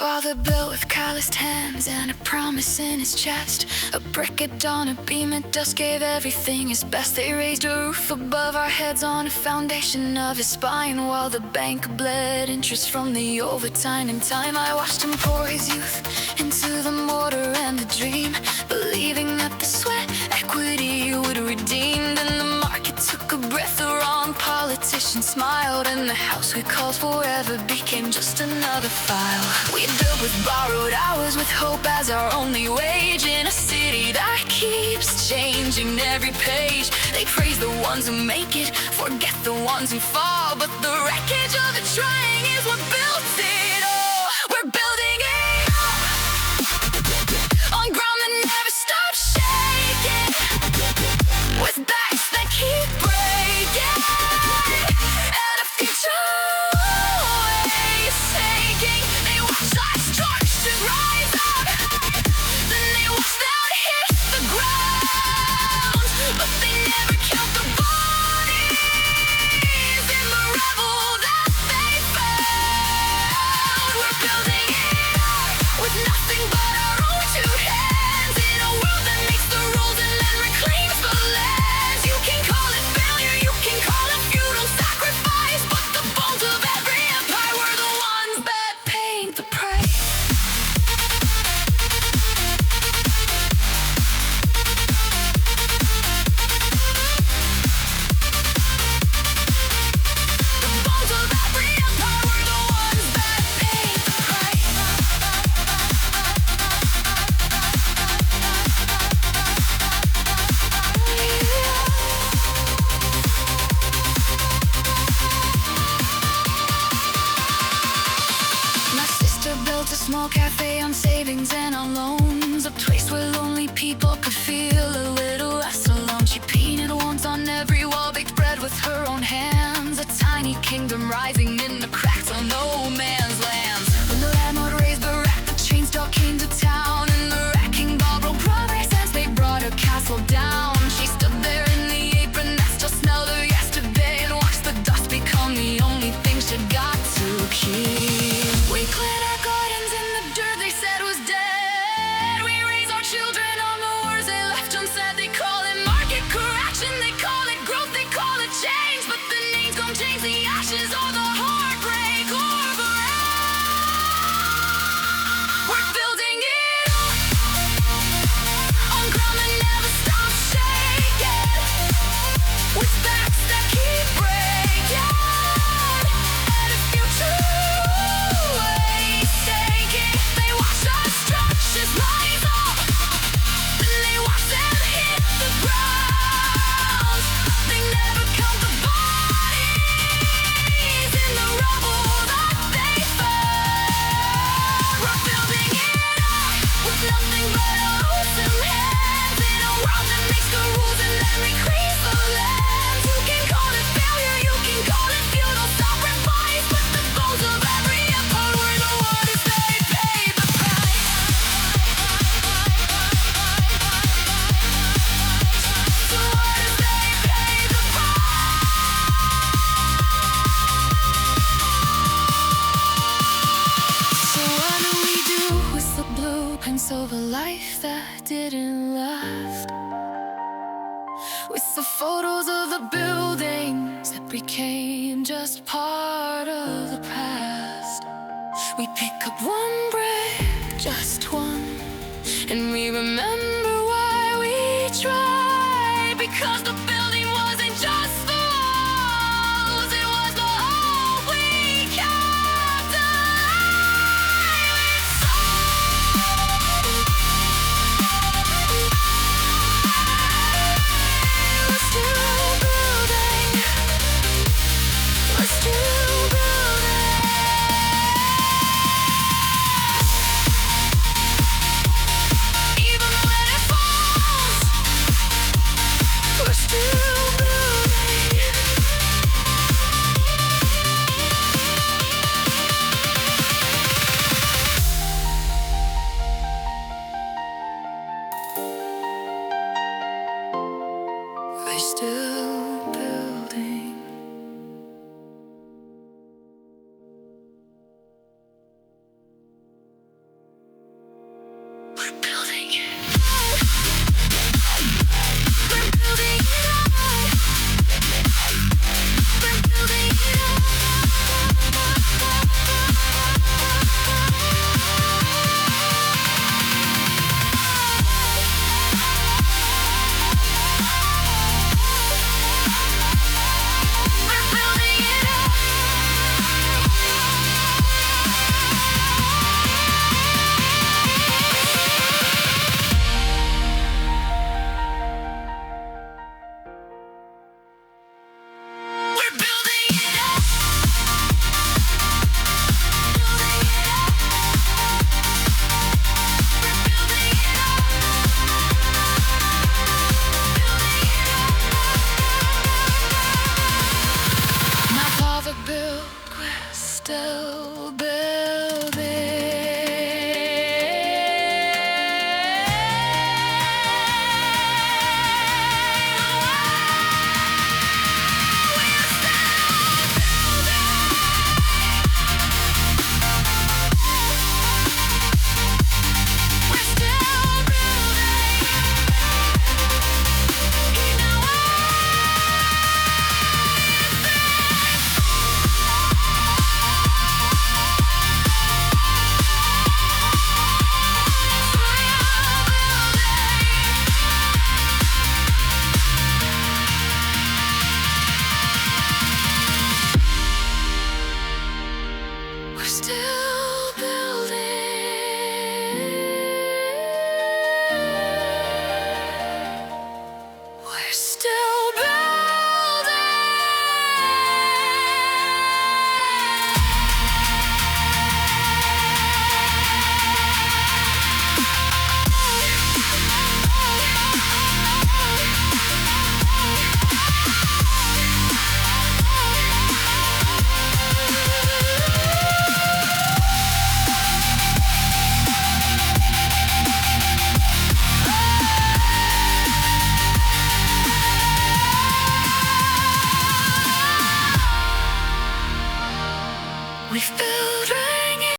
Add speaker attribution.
Speaker 1: father built with calloused hands and a promise in his chest. A brick at dawn, a beam at dusk, gave everything his best. They raised a roof above our heads on a foundation of his spine, while the bank bled interest from the overtime. In time I watched him pour his youth into the mortar and the dream, believing that the sweat equity would redeem. Then the market took a breath, the wrong politician smiled, and the house we called forever became just another file. We built with borrowed hours, with hope as our only wage, in a city that keeps changing every page. They praise the ones who make it, forget the ones who fall, but the wreckage of the trying is what built it all. We're building it up on ground that never stops shaking, with backs that keep breaking, and a future always sinking. They watch our structures rise up, then they watch that hit the ground, but they never count the bodies in the rubble that they found. We're building it up with nothing but our own two hands, in a world that makes the rules and then reclaims the lands. You can call it failure, you can call it futile sacrifice, but the bones of every empire were the ones that paid the price. The bones of every empire were the ones that paid the price. My sister built a small cafe on savings and on loans, a place where lonely people could feel a little less alone. She painted wands on every wall, baked bread with her own hands, a tiny kingdom rising in the cracks of no man's lands. When the landlord raised the rack, the chain still came to town, and the wrecking ball broke progress as they brought her castle down. She stood there in the apron that still smelled of yesterday, and watched the dust become the only thing she got to keep. We cleared our gardens in the dirt they said was dead. We raised our children on the words they left unsaid. They call it market correction, they call it growth, they call it change, but the names don't change the ashes or the heartbreak or the rage. We're building it up on ground that never stops shaking, with backs that keep breaking, and a future always sinking. They watch our structures rise up, then they watch them hit the ground. They never count the bodies in the rubble that they found. We're building it up with nothing but our own two hands, in a world that makes the rules and then reclaims the lands. You can call it failure, you can call it futile sacrifice, but the bones of every empire were the ones they paid the price. So what if they paid the price? So what do we do with the blueprints of a life that didn't last? With the photos of the buildings that became just part of the past. We pick up one brick, just one, and we remember why we tried. Because the building wasn't just the walls, it was the hope we kept alive. It's we're still building, we're still building. Even when